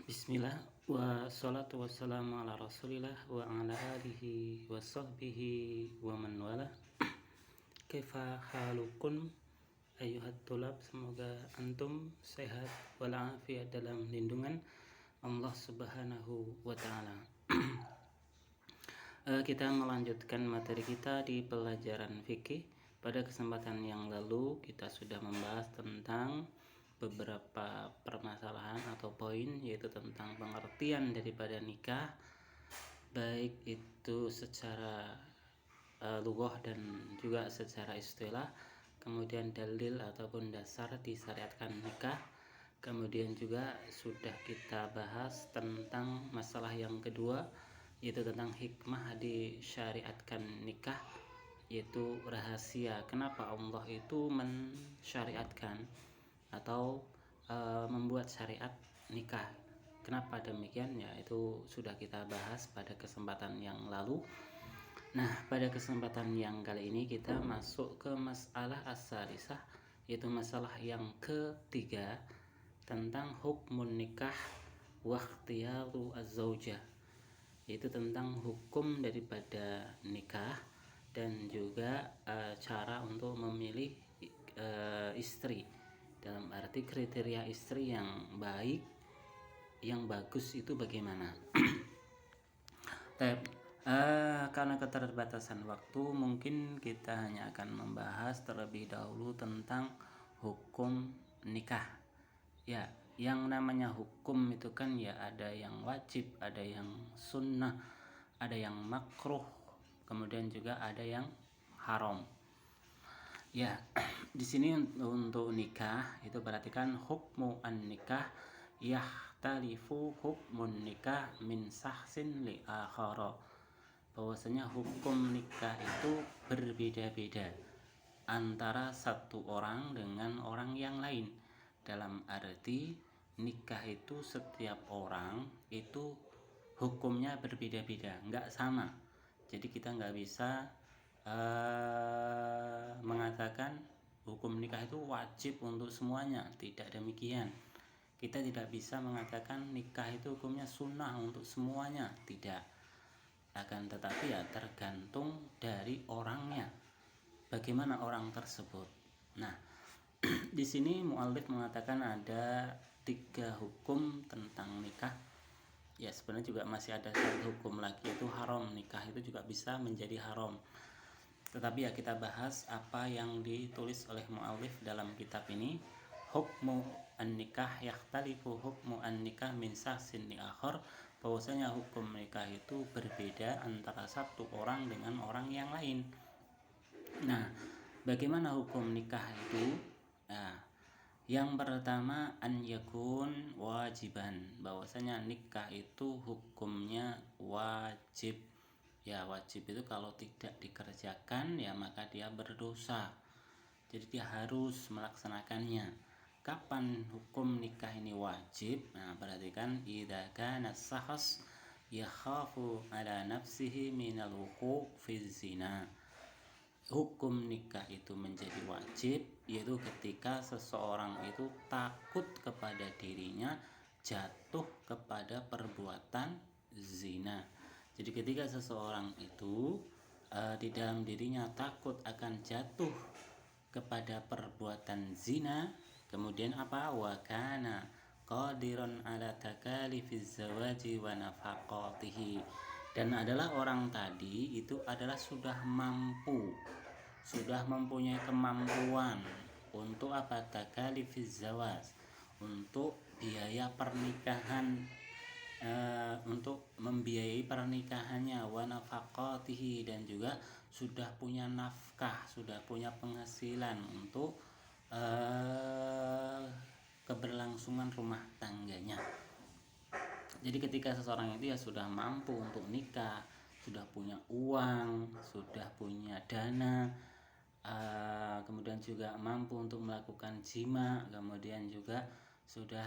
Bismillah wa salatu wassalamu ala rasulillah wa ala alihi wa sahbihi wa man wala. Kaifa halukum ayuhat tulab, semoga antum sehat walafiat dalam lindungan Allah Subhanahu wa taala. Kita melanjutkan materi kita di pelajaran fikih. Pada kesempatan yang lalu kita sudah membahas tentang beberapa permasalahan atau poin, yaitu tentang pengertian daripada nikah, baik itu secara lughah dan juga secara istilah, kemudian dalil ataupun dasar disyariatkan nikah. Kemudian juga sudah kita bahas tentang masalah yang kedua, yaitu tentang hikmah disyariatkan nikah, yaitu rahasia. Kenapa Allah itu mensyariatkan atau membuat syariat nikah? Kenapa demikian? Ya, itu sudah kita bahas pada kesempatan yang lalu. Nah, pada kesempatan yang kali ini kita masuk ke masalah as-salisah, yaitu masalah yang ketiga tentang hukmun nikah wa ikhtiyaru az-zaujah, yaitu tentang hukum daripada nikah dan juga cara untuk memilih istri, dalam arti kriteria istri yang baik, yang bagus itu bagaimana. Karena keterbatasan waktu, mungkin kita hanya akan membahas terlebih dahulu tentang hukum nikah. Ya, yang namanya hukum itu kan ya ada yang wajib, ada yang sunnah, ada yang makruh, kemudian juga ada yang haram. Ya, di sini untuk nikah itu perhatikan hukmu an-nikah yahtalifu hukmun nikah min sahsin li akhara. Bahwasanya hukum nikah itu berbeda-beda antara satu orang dengan orang yang lain. Dalam arti nikah itu setiap orang itu hukumnya berbeda-beda, nggak sama. Jadi kita nggak bisa mengatakan hukum nikah itu wajib untuk semuanya. Tidak demikian. Kita tidak bisa mengatakan nikah itu hukumnya sunnah untuk semuanya. Tidak. Akan tetapi ya tergantung dari orangnya. Bagaimana orang tersebut. Nah, di sini muallif mengatakan ada 3 hukum tentang nikah. Ya, sebenarnya juga masih ada satu hukum lagi, yaitu haram. Nikah itu juga bisa menjadi haram. Tetapi ya kita bahas apa yang ditulis oleh muallif dalam kitab ini. Hukmu an-nikah yahtalifu hukmu an-nikah min sahsin li akhar. Bahwasanya hukum nikah itu berbeda antara satu orang dengan orang yang lain. Nah, bagaimana hukum nikah itu? Nah, yang pertama an yakun wajiban, bahwasanya nikah itu hukumnya wajib. Ya, wajib itu kalau tidak dikerjakan ya maka dia berdosa. Jadi dia harus melaksanakannya. Kapan hukum nikah ini wajib? Nah, perhatikan idza kana as-shakhs yakhafu ala nafsihi minal wuqu' fi zina. Hukum nikah itu menjadi wajib yaitu ketika seseorang itu takut kepada dirinya jatuh kepada perbuatan zina. Jadi ketika seseorang itu di dalam dirinya takut akan jatuh kepada perbuatan zina, kemudian apa? Wa kana qadiran ala takalifiz zawaji wa nafaqatihi, dan adalah orang tadi itu adalah sudah mempunyai kemampuan untuk apa? Takalifiz zawaj, untuk biaya pernikahan, untuk membiayai pernikahannya, wa nafaqatihi, dan juga sudah punya nafkah, sudah punya penghasilan untuk keberlangsungan rumah tangganya. Jadi ketika seseorang itu ya sudah mampu untuk nikah, sudah punya uang, sudah punya dana, kemudian juga mampu untuk melakukan jima, kemudian juga sudah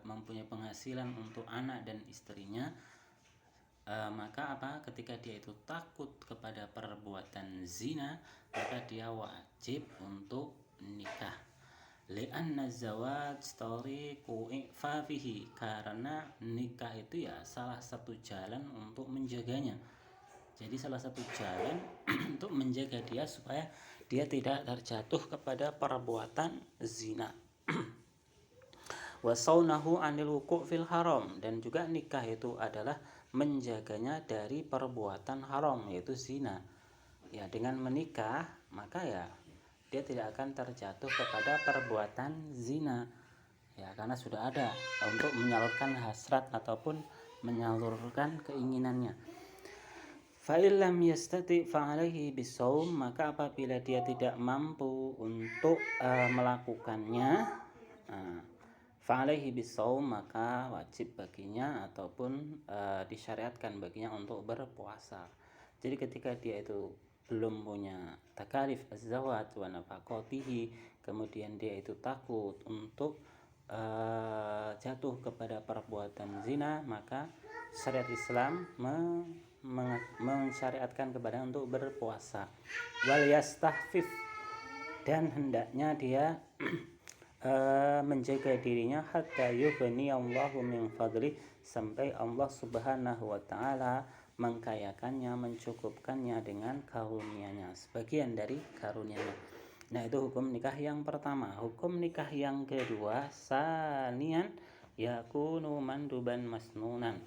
mempunyai penghasilan untuk anak dan istrinya, maka apa? Ketika dia itu takut kepada perbuatan zina, maka dia wajib untuk nikah. Li'anna zawaj tariqu ifafihi, karena nikah itu ya salah satu jalan untuk menjaganya. Jadi salah satu jalan untuk menjaga dia supaya dia tidak terjatuh kepada perbuatan zina. Wasaunahu anil wuqu' fil haram, dan juga nikah itu adalah menjaganya dari perbuatan haram yaitu zina. Ya, dengan menikah maka ya dia tidak akan terjatuh kepada perbuatan zina. Ya, karena sudah ada untuk menyalurkan hasrat ataupun menyalurkan keinginannya. Fa'illam yastati fa'alaihi bisawm, maka apabila dia tidak mampu untuk melakukannya, fa'alaihi bisawm, maka wajib baginya ataupun disyariatkan baginya untuk berpuasa. Jadi ketika dia itu belum punya takalif az-zawaj wa nafaqatihi, kemudian dia itu takut untuk jatuh kepada perbuatan zina, maka syariat Islam mensyariatkan kepada untuk berpuasa. Wal yastahfif, dan hendaknya dia menjaga dirinya hatta yughniyallahu min fadli, sampai Allah Subhanahu wa taala mengkayakannya, mencukupkannya dengan karunia-Nya, sebagian dari karunia-Nya. Nah, itu hukum nikah yang pertama. Hukum nikah yang kedua, sanian yakunu manduban masnunan.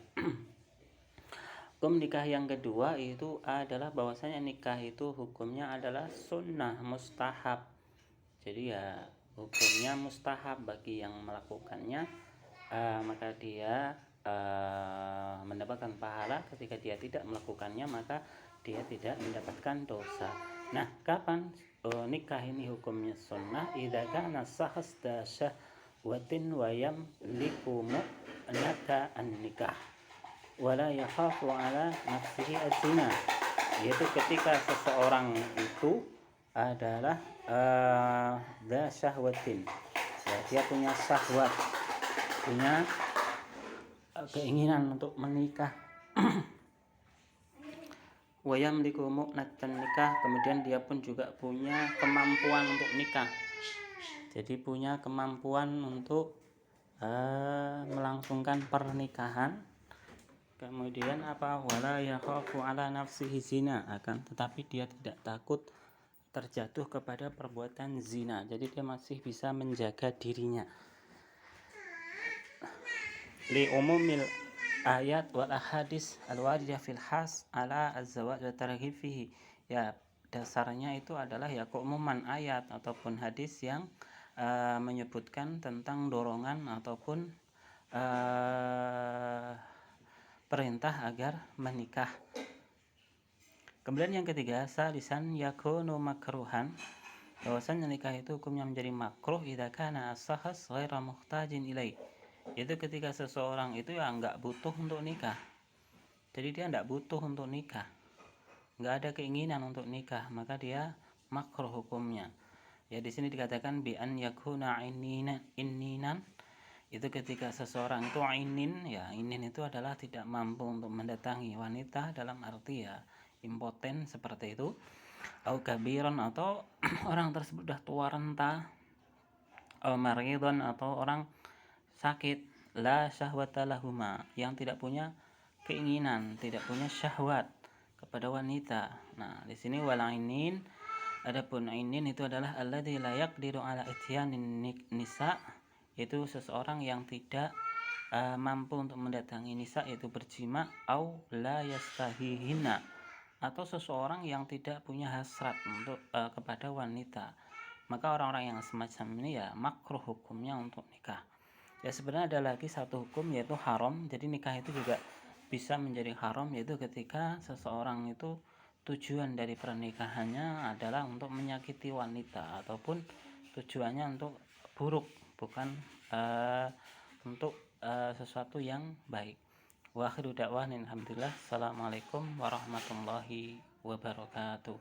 Hukum nikah yang kedua itu adalah bahwasanya nikah itu hukumnya adalah sunnah mustahab. Jadi ya hukumnya mustahab bagi yang melakukannya, maka dia mendapatkan pahala. Ketika dia tidak melakukannya maka dia tidak mendapatkan dosa. Nah, kapan nikah ini hukumnya sunnah? Idza kana sahasta syahwatin wa yamliku mu'nata an-nikah wala yakhafu ala nafsihi az-zina, yaitu ketika seseorang itu adalah dza syahwatin, ya, dia punya syahwat, punya keinginan untuk menikah. Wa yamliku mu'natan nikah, kemudian dia pun juga punya kemampuan untuk nikah. Jadi punya kemampuan untuk melangsungkan pernikahan. Kemudian apa? Wala yakhafu ala nafsihi zina, akan tetapi dia tidak takut terjatuh kepada perbuatan zina. Jadi dia masih bisa menjaga dirinya. Li umumil ayat wal ahadis al-waridah fil has ala az-zawaj wa targhib fihi. Ya, dasarnya itu adalah ya keumuman ayat ataupun hadis yang menyebutkan tentang dorongan ataupun perintah agar menikah. Kemudian yang ketiga, salisan yakunu makruhan, bahwasanya nikah itu hukumnya menjadi makruh idza kana as-sahas ghaira muhtajin ilaih. Itu ketika seseorang itu ya enggak butuh untuk nikah. Jadi dia enggak butuh untuk nikah, enggak ada keinginan untuk nikah, maka dia makruh hukumnya. Ya, di sini dikatakan bi an yakuna inninan, itu ketika seseorang itu inin, ya inin itu adalah tidak mampu untuk mendatangi wanita dalam arti ya impoten seperti itu, au kabiran, atau orang tersebut sudah tua renta, au maridon, atau orang sakit, la syahwata lahuma, yang tidak punya keinginan, tidak punya syahwat kepada wanita. Nah, di sini walainin, adapun inin itu adalah alladzi la yaqdiru ala ityanin nisa, itu seseorang yang tidak mampu untuk mendatangi nisa, yaitu berjima, au la yastahihina, atau seseorang yang tidak punya hasrat untuk kepada wanita. Maka orang-orang yang semacam ini ya makruh hukumnya untuk nikah. Ya, sebenarnya ada lagi satu hukum yaitu haram. Jadi nikah itu juga bisa menjadi haram, yaitu ketika seseorang itu tujuan dari pernikahannya adalah untuk menyakiti wanita ataupun tujuannya untuk buruk, bukan untuk sesuatu yang baik. Wa akhiru da'wana alhamdulillah. Assalamualaikum warahmatullahi wabarakatuh.